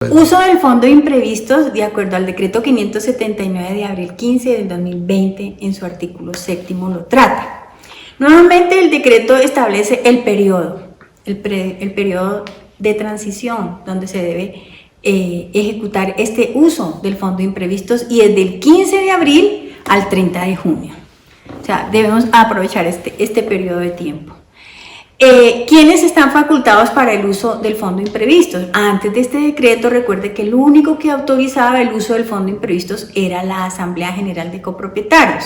Uso del Fondo de Imprevistos de acuerdo al decreto 579 de abril 15 del 2020 en su artículo 7º lo trata. Normalmente el decreto establece el periodo de transición donde se debe ejecutar este uso del Fondo de Imprevistos y es del 15 de abril al 30 de junio. O sea, debemos aprovechar este periodo de tiempo. ¿Quiénes están facultados para el uso del Fondo de Imprevistos? Antes de este decreto, recuerde que el único que autorizaba el uso del Fondo de Imprevistos era la Asamblea General de Copropietarios.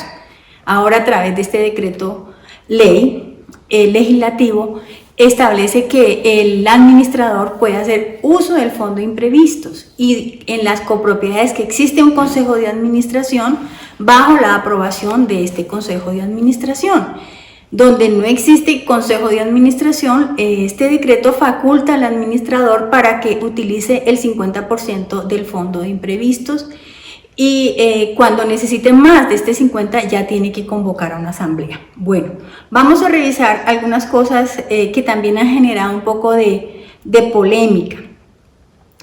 Ahora, a través de este decreto ley legislativo, establece que el administrador puede hacer uso del Fondo de Imprevistos y en las copropiedades que existe un Consejo de Administración bajo la aprobación de este Consejo de Administración. Donde no existe consejo de administración, este decreto faculta al administrador para que utilice el 50% del fondo de imprevistos y cuando necesite más de este 50% ya tiene que convocar a una asamblea. Bueno, vamos a revisar algunas cosas que también han generado un poco de polémica.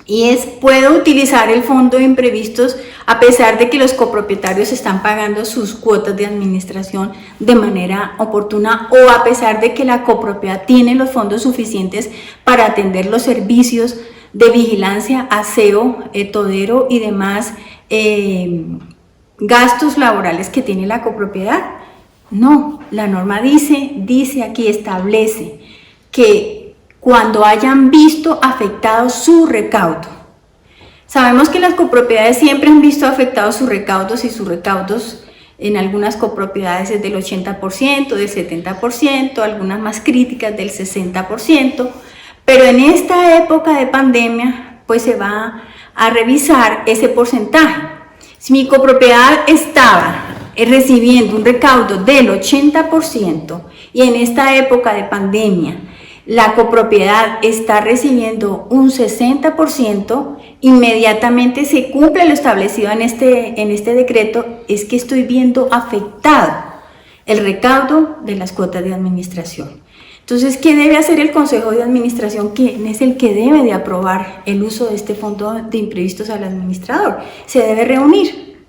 Y puedo utilizar el fondo de imprevistos a pesar de que los copropietarios están pagando sus cuotas de administración de manera oportuna o a pesar de que la copropiedad tiene los fondos suficientes para atender los servicios de vigilancia, aseo, todero y demás gastos laborales que tiene la copropiedad. No, la norma dice aquí, establece que cuando hayan visto afectado su recaudo. Sabemos que las copropiedades siempre han visto afectados sus recaudos y sus recaudos en algunas copropiedades es del 80%, del 70%, algunas más críticas del 60%, pero en esta época de pandemia pues se va a revisar ese porcentaje. Si mi copropiedad estaba recibiendo un recaudo del 80% y en esta época de pandemia la copropiedad está recibiendo un 60%, inmediatamente se cumple lo establecido en este decreto, es que estoy viendo afectado el recaudo de las cuotas de administración. Entonces, ¿qué debe hacer el Consejo de Administración? ¿Quién es el que debe de aprobar el uso de este fondo de imprevistos al administrador? Se debe reunir.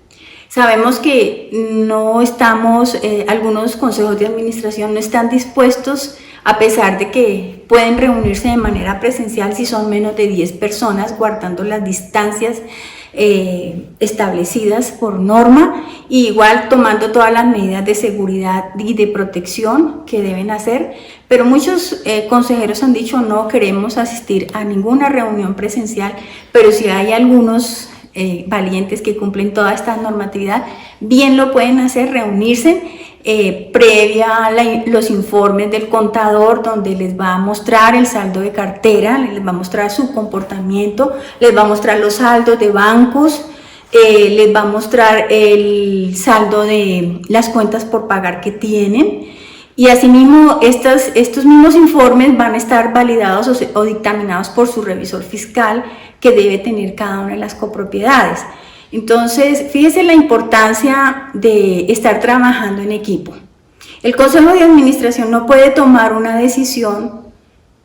Sabemos que no estamos, algunos consejos de administración no están dispuestos, a pesar de que pueden reunirse de manera presencial si son menos de 10 personas, guardando las distancias establecidas por norma, y igual tomando todas las medidas de seguridad y de protección que deben hacer, pero muchos consejeros han dicho no queremos asistir a ninguna reunión presencial, pero si hay algunos valientes que cumplen toda esta normatividad, bien lo pueden hacer, reunirse previa a los informes del contador, donde les va a mostrar el saldo de cartera, les va a mostrar su comportamiento, les va a mostrar los saldos de bancos, les va a mostrar el saldo de las cuentas por pagar que tienen, y asimismo estos mismos informes van a estar validados o dictaminados por su revisor fiscal que debe tener cada una de las copropiedades. Entonces, fíjese la importancia de estar trabajando en equipo. El Consejo de Administración no puede tomar una decisión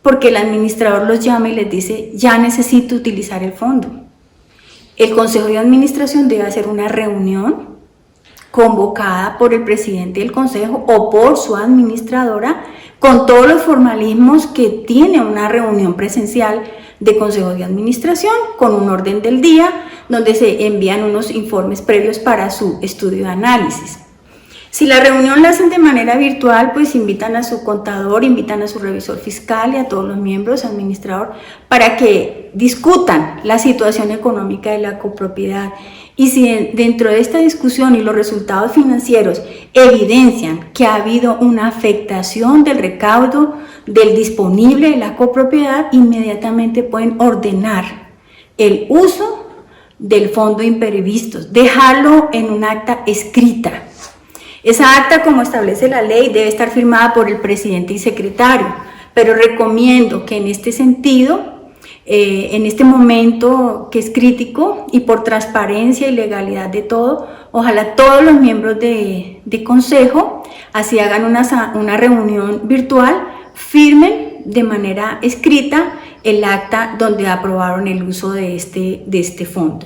porque el administrador los llama y les dice, ya necesito utilizar el fondo. El Consejo de Administración debe hacer una reunión convocada por el presidente del Consejo o por su administradora con todos los formalismos que tiene una reunión presencial de Consejo de Administración, con un orden del día, donde se envían unos informes previos para su estudio de análisis. Si la reunión la hacen de manera virtual, pues invitan a su contador, invitan a su revisor fiscal y a todos los miembros, administrador, para que discutan la situación económica de la copropiedad. Y si dentro de esta discusión y los resultados financieros evidencian que ha habido una afectación del recaudo del disponible de la copropiedad, inmediatamente pueden ordenar el uso del fondo de imprevistos, dejarlo en un acta escrita. Esa acta, como establece la ley, debe estar firmada por el presidente y secretario, pero recomiendo que en este sentido, en este momento que es crítico y por transparencia y legalidad de todo, ojalá todos los miembros de consejo así hagan una reunión virtual, firmen de manera escrita el acta donde aprobaron el uso de este fondo.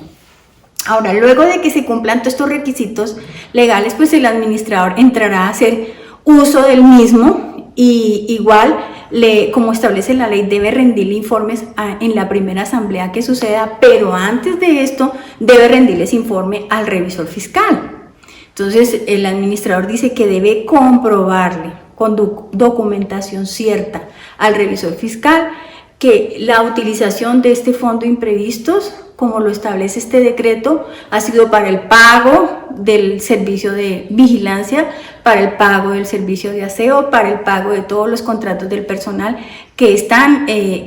Ahora, luego de que se cumplan todos estos requisitos legales, pues el administrador entrará a hacer uso del mismo y igual, como establece la ley, debe rendirle informes en la primera asamblea que suceda, pero antes de esto debe rendirles informe al revisor fiscal. Entonces, el administrador dice que debe comprobarle con documentación cierta al revisor fiscal que la utilización de este fondo de imprevistos, como lo establece este decreto, ha sido para el pago del servicio de vigilancia, para el pago del servicio de aseo, para el pago de todos los contratos del personal que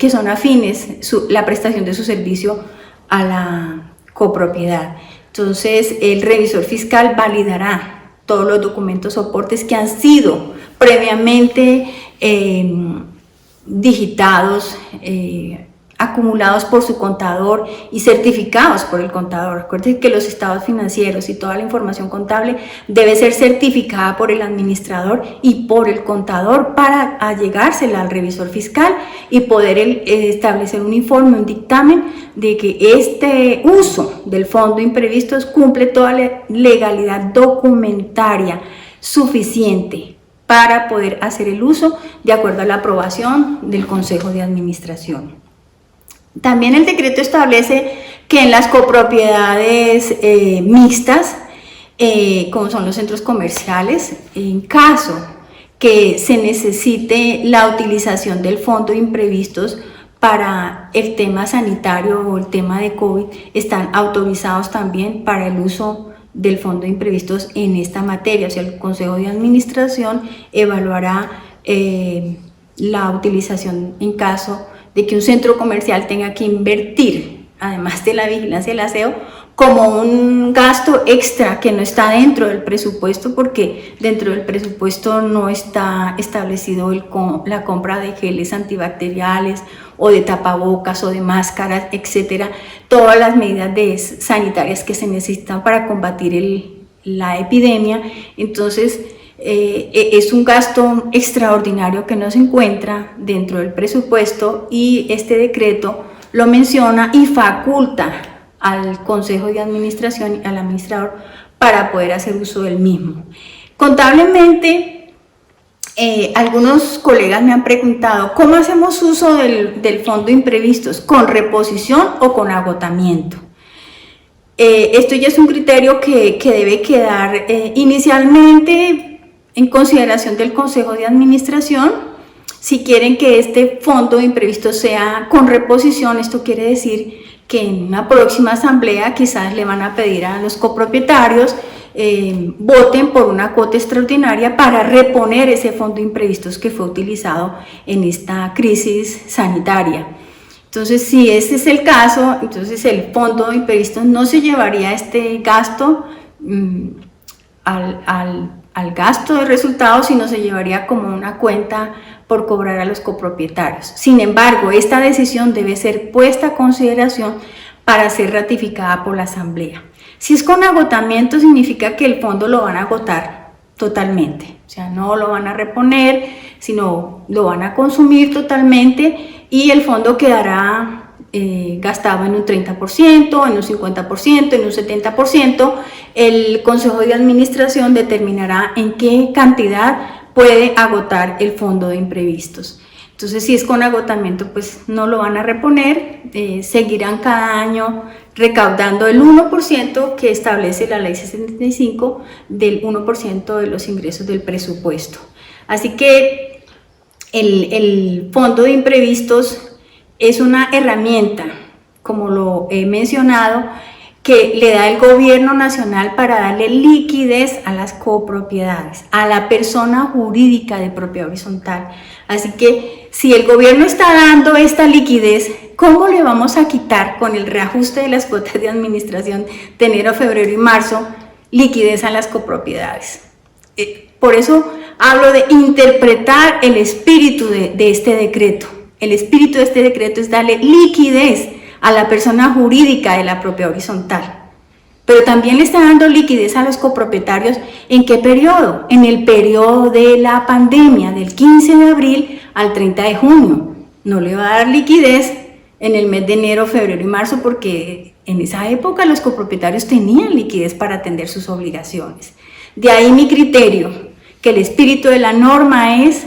son afines la prestación de su servicio a la copropiedad. Entonces, el revisor fiscal validará todos los documentos soportes que han sido previamente digitados, acumulados por su contador y certificados por el contador. Recuerden que los estados financieros y toda la información contable debe ser certificada por el administrador y por el contador para allegársela al revisor fiscal y poder establecer un informe, un dictamen de que este uso del fondo de imprevistos cumple toda la legalidad documentaria suficiente para poder hacer el uso de acuerdo a la aprobación del Consejo de Administración. También el decreto establece que en las copropiedades mixtas, como son los centros comerciales, en caso que se necesite la utilización del fondo de imprevistos para el tema sanitario o el tema de COVID, están autorizados también para el uso del fondo de imprevistos en esta materia. O sea, el Consejo de Administración evaluará la utilización en caso de que un centro comercial tenga que invertir, además de la vigilancia y el aseo, como un gasto extra que no está dentro del presupuesto, porque dentro del presupuesto no está establecido la compra de geles antibacteriales o de tapabocas o de máscaras, etcétera, todas las medidas sanitarias que se necesitan para combatir la epidemia. Entonces, es un gasto extraordinario que no se encuentra dentro del presupuesto y este decreto lo menciona y faculta al Consejo de Administración y al administrador para poder hacer uso del mismo. Contablemente, algunos colegas me han preguntado ¿cómo hacemos uso del fondo de imprevistos? ¿Con reposición o con agotamiento? Esto ya es un criterio que debe quedar inicialmente en consideración del Consejo de Administración. Si quieren que este fondo de imprevistos sea con reposición, esto quiere decir que en una próxima asamblea quizás le van a pedir a los copropietarios voten por una cuota extraordinaria para reponer ese fondo de imprevistos que fue utilizado en esta crisis sanitaria. Entonces, si ese es el caso, entonces el fondo de imprevistos no se llevaría este gasto al gasto de resultados, sino se llevaría como una cuenta por cobrar a los copropietarios. Sin embargo, esta decisión debe ser puesta a consideración para ser ratificada por la asamblea. Si es con agotamiento, significa que el fondo lo van a agotar totalmente, o sea, no lo van a reponer, sino lo van a consumir totalmente y el fondo quedará gastado en un 30%, en un 50%, en un 70%. El Consejo de Administración determinará en qué cantidad puede agotar el fondo de imprevistos. Entonces, si es con agotamiento, pues no lo van a reponer, seguirán cada año recaudando el 1% que establece la Ley 65 del 1% de los ingresos del presupuesto. Así que el fondo de imprevistos es una herramienta, como lo he mencionado, que le da el gobierno nacional para darle liquidez a las copropiedades, a la persona jurídica de propiedad horizontal. Así que si el gobierno está dando esta liquidez, ¿cómo le vamos a quitar con el reajuste de las cuotas de administración de enero, febrero y marzo liquidez a las copropiedades? Por eso hablo de interpretar el espíritu de este decreto. El espíritu de este decreto es darle liquidez a la persona jurídica de la propiedad horizontal. Pero también le está dando liquidez a los copropietarios. ¿En qué periodo? En el periodo de la pandemia, del 15 de abril al 30 de junio. no le va a dar liquidez en el mes de enero, febrero y marzo, porque en esa época los copropietarios tenían liquidez para atender sus obligaciones. De ahí mi criterio, que el espíritu de la norma es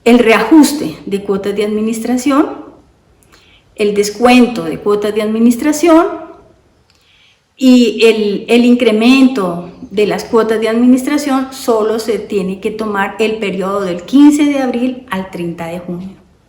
el reajuste de cuotas de administración, el descuento de cuotas de administración y el incremento de las cuotas de administración solo se tiene que tomar el periodo del 15 de abril al 30 de junio.